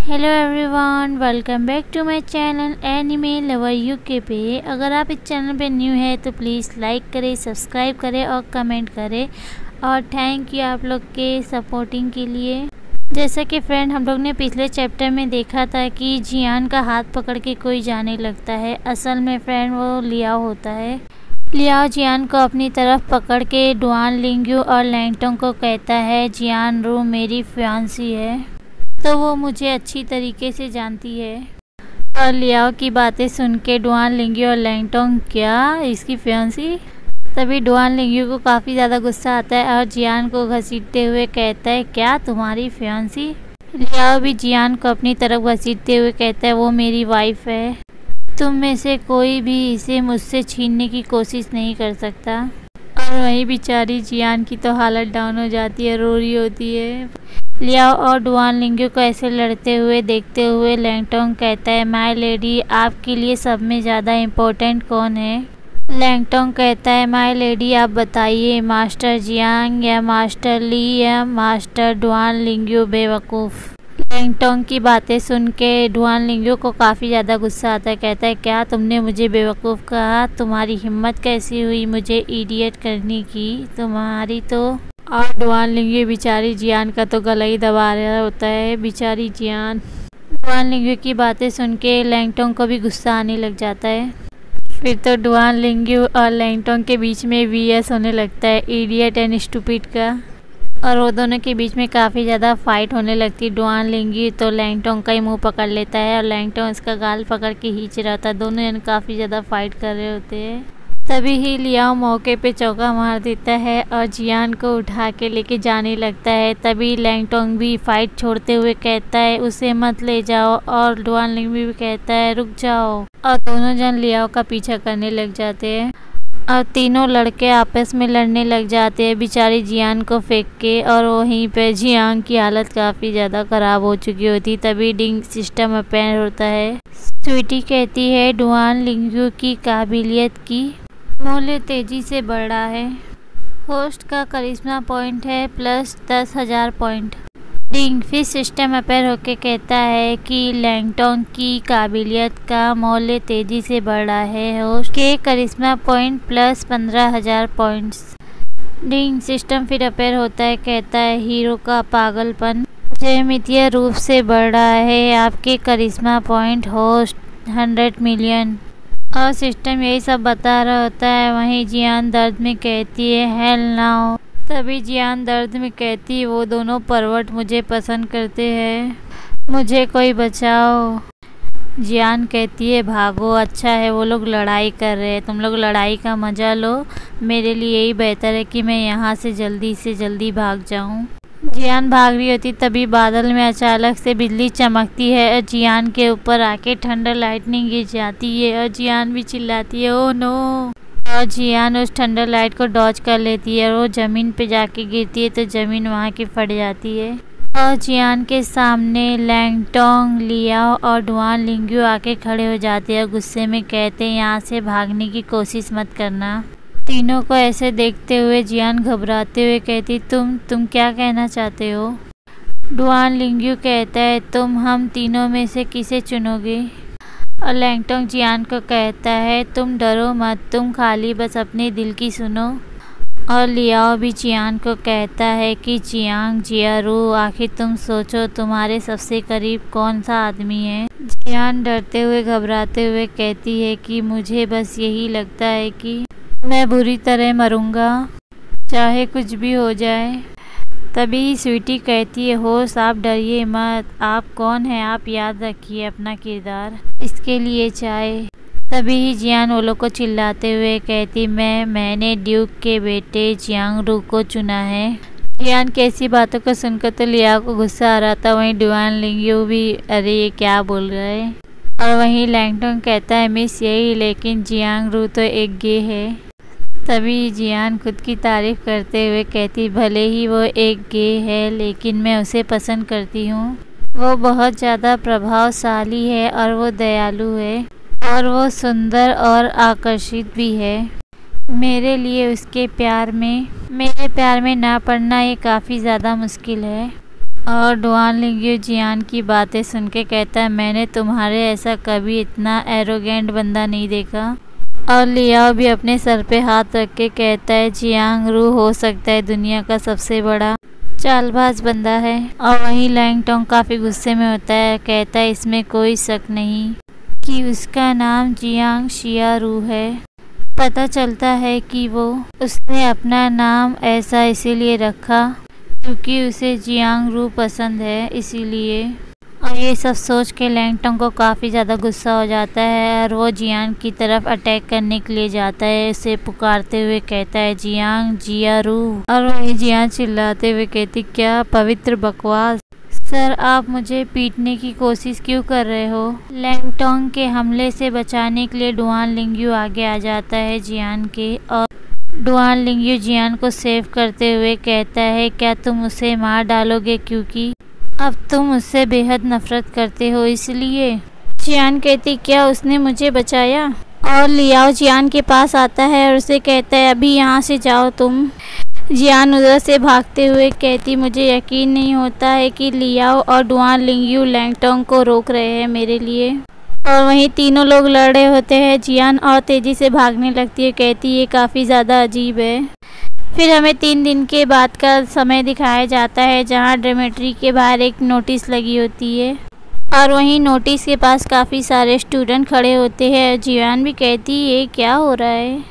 Hello everyone, welcome back to my channel anime lover UK पे। अगर आप इस चैनल पे न्यू है तो प्लीज़ लाइक करें, सब्सक्राइब करें और कमेंट करें। और थैंक यू आप लोग के सपोर्टिंग के लिए। जैसा कि फ्रेंड, हम लोग ने पिछले चैप्टर में देखा था कि जियान का हाथ पकड़ के कोई जाने लगता है। असल में फ्रेंड वो लियाओ होता है। लियाओ जियान को अपनी तरफ पकड़ के डुआन लिंग्यू और लैंगटोंग को कहता है, जियान रू मेरी फियांसी है, तो वो मुझे अच्छी तरीके से जानती है। और लियाओ की बातें सुन के डुआन लिंग्यू और लैंगटोंग, क्या इसकी फियांसी? तभी डुआन लिंग्यू को काफ़ी ज़्यादा गुस्सा आता है और जियान को घसीटते हुए कहता है, क्या तुम्हारी फियांसी? लियाओ भी जियान को अपनी तरफ घसीटते हुए कहता है, वो मेरी वाइफ है, तुम में से कोई भी इसे मुझसे छीनने की कोशिश नहीं कर सकता। और वहीं बेचारी जियान की तो हालत डाउन हो जाती है, रो रही होती है। लियाओ और डुआन लिंग्यू को ऐसे लड़ते हुए देखते हुए लैंगटोंग कहता है, माय लेडी, आपके लिए सब में ज़्यादा इम्पोर्टेंट कौन है? लैंगटोंग कहता है, माय लेडी आप बताइए, मास्टर जियांग या मास्टर ली या मास्टर डुआन लिंग्यू बेवकूफ़? लैंगटोंग की बातें सुन के डुआन लिंग्यू को काफ़ी ज़्यादा गुस्सा आता है। कहता है, क्या तुमने मुझे बेवकूफ़ कहा? तुम्हारी हिम्मत कैसी हुई मुझे इडियट करने की? तुम्हारी तो। और डुआन लिंग्यू बेचारी जियान का तो गला ही दबा रहा होता है। बेचारी जियान। डुआन लिंग्यू की बातें सुन के लैंगटोंग को भी गुस्सा आने लग जाता है। फिर तो डुआन लिंग्यू और लैंगटोंग के बीच में वीएस होने लगता है, इडियट एंड स्टूपिड का। और वो दोनों के बीच में काफ़ी ज़्यादा फाइट होने लगती है। डुआन लिंग्यू तो लैंगटोंग का ही मुंह पकड़ लेता है और लैंगटोंग इसका गाल पकड़ के खींच रहा था। दोनों जन काफ़ी ज़्यादा फाइट कर रहे होते हैं। तभी ही लियाओ मौके पे चौका मार देता है और जियान को उठा के लेके जाने लगता है। तभी लैंगटोंग भी फाइट छोड़ते हुए कहता है, उसे मत ले जाओ। और डुआन लिंग्यू भी कहता है, रुक जाओ। और दोनों जन लियाओ का पीछा करने लग जाते हैं और तीनों लड़के आपस में लड़ने लग जाते हैं बेचारी जियान को फेंक के। और वहीं पे जियान की हालत काफ़ी ज़्यादा ख़राब हो चुकी होती। तभी डिंग सिस्टम अपेयर होता है। स्वीटी कहती है, डुआन लिंग्यू की काबिलियत की मूल्य तेज़ी से बढ़ रहा है। होस्ट का करिश्मा पॉइंट है प्लस 10,000 पॉइंट। डिंग फिर सिस्टम अपेयर होके कहता है कि लैंगटोंग की काबिलियत का मूल्य तेज़ी से बढ़ रहा है। होस्ट के करिश्मा पॉइंट प्लस 15,000 पॉइंट्स। डिंग सिस्टम फिर अपेयर होता है, कहता है, हीरो का पागलपन ज्यामितीय रूप से बढ़ रहा है। आपके करिश्मा पॉइंट होस्ट 100 मिलियन। और सिस्टम यही सब बता रहा होता है। वहीं जियान दर्द में कहती है, हेल नाउ। तभी जियान दर्द में कहती है, वो दोनों परवट मुझे पसंद करते हैं, मुझे कोई बचाओ। जियान कहती है, भागो, अच्छा है वो लोग लड़ाई कर रहे हैं, तुम लोग लड़ाई का मज़ा लो। मेरे लिए यही बेहतर है कि मैं यहाँ से जल्दी भाग जाऊँ। जियान भाग रही होती तभी बादल में अचानक से बिजली चमकती है और जियान के ऊपर आके थंडर लाइटनिंग गिर जाती है और जियान भी चिल्लाती है, ओ नो। और जियान उस थंडर लाइट को डॉज कर लेती है और वो ज़मीन पे जाके गिरती है तो ज़मीन वहाँ की फट जाती है। और जियान के सामने लैंगटोंग, लियाओ और डुआन लिंग्यू आके खड़े हो जाते हैं। गुस्से में कहते हैं, यहाँ से भागने की कोशिश मत करना। तीनों को ऐसे देखते हुए जियान घबराते हुए कहती, तुम क्या कहना चाहते हो? डुआन लिंग्यू कहता है, तुम हम तीनों में से किसे चुनोगे? और लैंगटोंग जियान को कहता है, तुम डरो मत, तुम खाली बस अपने दिल की सुनो। और लियाओ भी जियान को कहता है कि जियांग, जियारू, आखिर तुम सोचो, तुम्हारे सबसे करीब कौन सा आदमी है? जियान डरते हुए घबराते हुए कहती है कि मुझे बस यही लगता है कि मैं बुरी तरह मरूंगा, चाहे कुछ भी हो जाए। तभी स्वीटी कहती है, होश आप डरिए मत, आप कौन हैं, आप याद रखिए अपना किरदार, इसके लिए चाहे। तभी जियान वो लोग को चिल्लाते हुए कहती, मैंने ड्यूक के बेटे जियांग रू को चुना है। जियान की ऐसी बातों को सुनकर तो लियाओ को गुस्सा आ रहा था। वहीं डुआन लिंग्यू भी, अरे ये क्या बोल रहा है। और वहीं लैंगटोंग कहता है, मिस यही, लेकिन जियांग रू तो एक गे है। तभी जियान खुद की तारीफ करते हुए कहती, भले ही वो एक गे है लेकिन मैं उसे पसंद करती हूँ। वो बहुत ज़्यादा प्रभावशाली है और वो दयालु है और वो सुंदर और आकर्षित भी है। मेरे लिए मेरे प्यार में ना पड़ना ये काफ़ी ज़्यादा मुश्किल है। और डुआन लिंग्यू जियान की बातें सुन के कहता है मैंने तुम्हारे ऐसा कभी इतना एरोगेंट बंदा नहीं देखा। और लियाओ भी अपने सर पे हाथ रख के कहता है जियांग रू हो सकता है दुनिया का सबसे बड़ा चालबाज बंदा है। और वहीं लैंगटोंग काफ़ी गुस्से में होता है, कहता है इसमें कोई शक नहीं कि उसका नाम जियांग शियारू है। पता चलता है कि उसने अपना नाम ऐसा इसीलिए रखा क्योंकि उसे जियांग रू पसंद है इसीलिए। और ये सब सोच के लैंगटोंग को काफ़ी ज़्यादा गुस्सा हो जाता है और वो जियान की तरफ अटैक करने के लिए जाता है, उसे पुकारते हुए कहता है जियांग जियारू। और वही जियान चिल्लाते हुए कहती क्या पवित्र बकवास, सर आप मुझे पीटने की कोशिश क्यों कर रहे हो। लैंगटोंग के हमले से बचाने के लिए डुआन लिंग्यू आगे आ जाता है जियान के। और डुआन लिंग्यू जियान को सेव करते हुए कहता है क्या तुम उसे मार डालोगे क्योंकि अब तुम उससे बेहद नफरत करते हो इसलिए। जियान कहती क्या उसने मुझे बचाया। और लियाओ जियान के पास आता है और उसे कहता है अभी यहाँ से जाओ तुम। जियान उधर से भागते हुए कहती मुझे यकीन नहीं होता है कि लियाओ और डुआन लिंग्यू लैंगटोंग को रोक रहे हैं मेरे लिए। और वहीं तीनों लोग लड़ रहे होते हैं। जियान और तेज़ी से भागने लगती है, कहती ये काफ़ी ज़्यादा अजीब है। फिर हमें 3 दिन के बाद का समय दिखाया जाता है जहां डॉर्मेट्री के बाहर एक नोटिस लगी होती है और वहीं नोटिस के पास काफ़ी सारे स्टूडेंट खड़े होते हैं। जियान भी कहती ये क्या हो रहा है।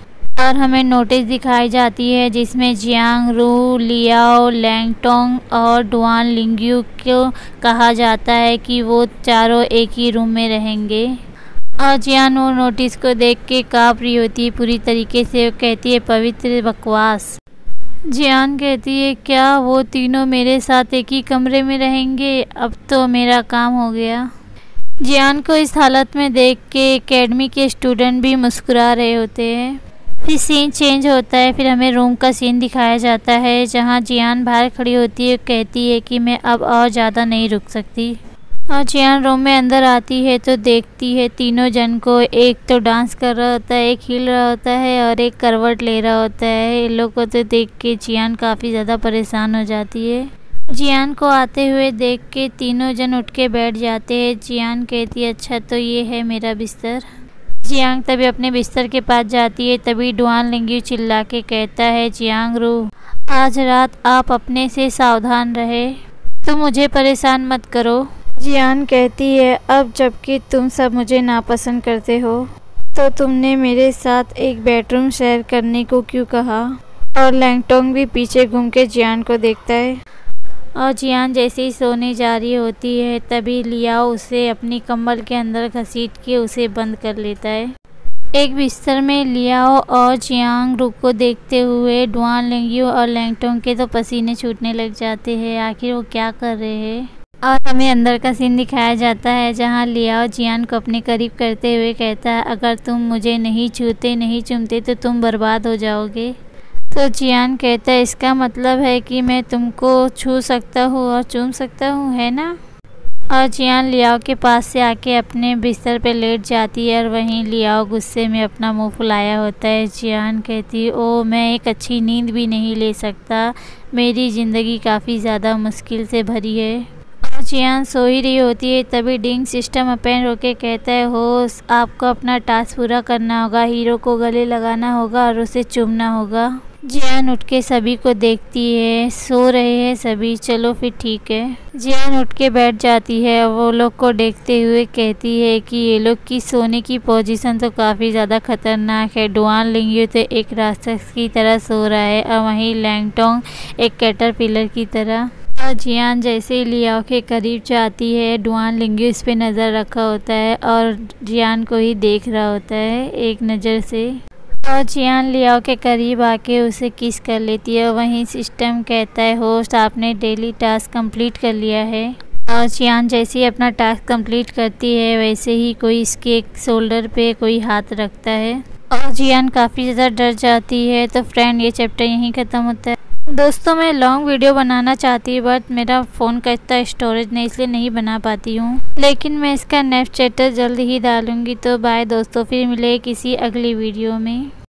और हमें नोटिस दिखाई जाती है जिसमें जियांग रू, लियाओ, लैंगटोंग और डुआन लिंग्यू को कहा जाता है कि वो चारों एक ही रूम में रहेंगे। और जियान वो नोटिस को देख के काँप रही होती है पूरी तरीके से। वो कहती है पवित्र बकवास। जियान कहती है क्या वो तीनों मेरे साथ एक ही कमरे में रहेंगे, अब तो मेरा काम हो गया। जियान को इस हालत में देख के एकेडमी के स्टूडेंट भी मुस्कुरा रहे होते हैं। फिर सीन चेंज होता है, फिर हमें रूम का सीन दिखाया जाता है जहां जियान बाहर खड़ी होती है, कहती है कि मैं अब और ज़्यादा नहीं रुक सकती। और जियान रूम में अंदर आती है तो देखती है तीनों जन को, एक तो डांस कर रहा होता है, एक हिल रहा होता है और एक करवट ले रहा होता है। इन लोग को तो देख के जियान काफ़ी ज़्यादा परेशान हो जाती है। जियान को आते हुए देख के तीनों जन उठ के बैठ जाते हैं। जियान कहती है अच्छा तो ये है मेरा बिस्तर। जियांग तभी अपने बिस्तर के पास जाती है, तभी डुआन लिंग्यू चिल्ला के कहता है जियांग रू आज रात आप अपने से सावधान रहे, तुम मुझे परेशान मत करो। जियान कहती है अब जबकि तुम सब मुझे नापसंद करते हो तो तुमने मेरे साथ एक बेडरूम शेयर करने को क्यों कहा। और लैंगटोंग भी पीछे घूम के जियान को देखता है। और जियान जैसे ही सोने जा रही होती है तभी लियाओ उसे अपनी कंबल के अंदर घसीट के उसे बंद कर लेता है। एक बिस्तर में लियाओ और जियांग रू को देखते हुए डुआन लिंग्यू और लैंगटोंग के तो पसीने छूटने लग जाते हैं, आखिर वो क्या कर रहे हैं। और हमें अंदर का सीन दिखाया जाता है जहां लियाओ जियान को अपने करीब करते हुए कहता है अगर तुम मुझे नहीं छूते नहीं चूमते तो तुम बर्बाद हो जाओगे। तो जियान कहता है इसका मतलब है कि मैं तुमको छू सकता हूँ और चूम सकता हूँ, है ना। और जियान लियाओ के पास से आके अपने बिस्तर पे लेट जाती है और वहीं लियाओ गुस्से में अपना मुंह फुलाया होता है। जियान कहती है ओ मैं एक अच्छी नींद भी नहीं ले सकता, मेरी ज़िंदगी काफ़ी ज़्यादा मुश्किल से भरी है। और जियान सो ही रही होती है तभी डिंग सिस्टम अपेन होके कहता है होश आपको अपना टास्क पूरा करना होगा, हीरो को गले लगाना होगा और उसे चूमना होगा। जियान उठ के सभी को देखती है, सो रहे हैं सभी, चलो फिर ठीक है। जियान उठ के बैठ जाती है और वो लोग को देखते हुए कहती है कि ये लोग की सोने की पोजीशन तो काफ़ी ज़्यादा खतरनाक है। डुआन लिंग्यू तो एक राक्षस की तरह सो रहा है और वहीं लैंगटोंग एक कैटरपिलर की तरह। और जियान जैसे ही लियाओ के करीब जाती है डुआन लिंग्यू इस पे नज़र रखा होता है और जियान को ही देख रहा होता है एक नज़र से। और जियान लियाओ के करीब आके उसे किस कर लेती है। वहीं सिस्टम कहता है होस्ट आपने डेली टास्क कंप्लीट कर लिया है। और जियान जैसे ही अपना टास्क कंप्लीट करती है वैसे ही कोई इसके शोल्डर पे कोई हाथ रखता है और जियान काफ़ी ज़्यादा डर जाती है। तो फ्रेंड ये चैप्टर यहीं ख़त्म होता है। दोस्तों मैं लॉन्ग वीडियो बनाना चाहती हूँ बट मेरा फ़ोन का इतना स्टोरेज नहीं, इसलिए नहीं बना पाती हूँ, लेकिन मैं इसका नेक्स्ट चैप्टर जल्द ही डालूँगी। तो बाय दोस्तों, फिर मिले किसी अगली वीडियो में।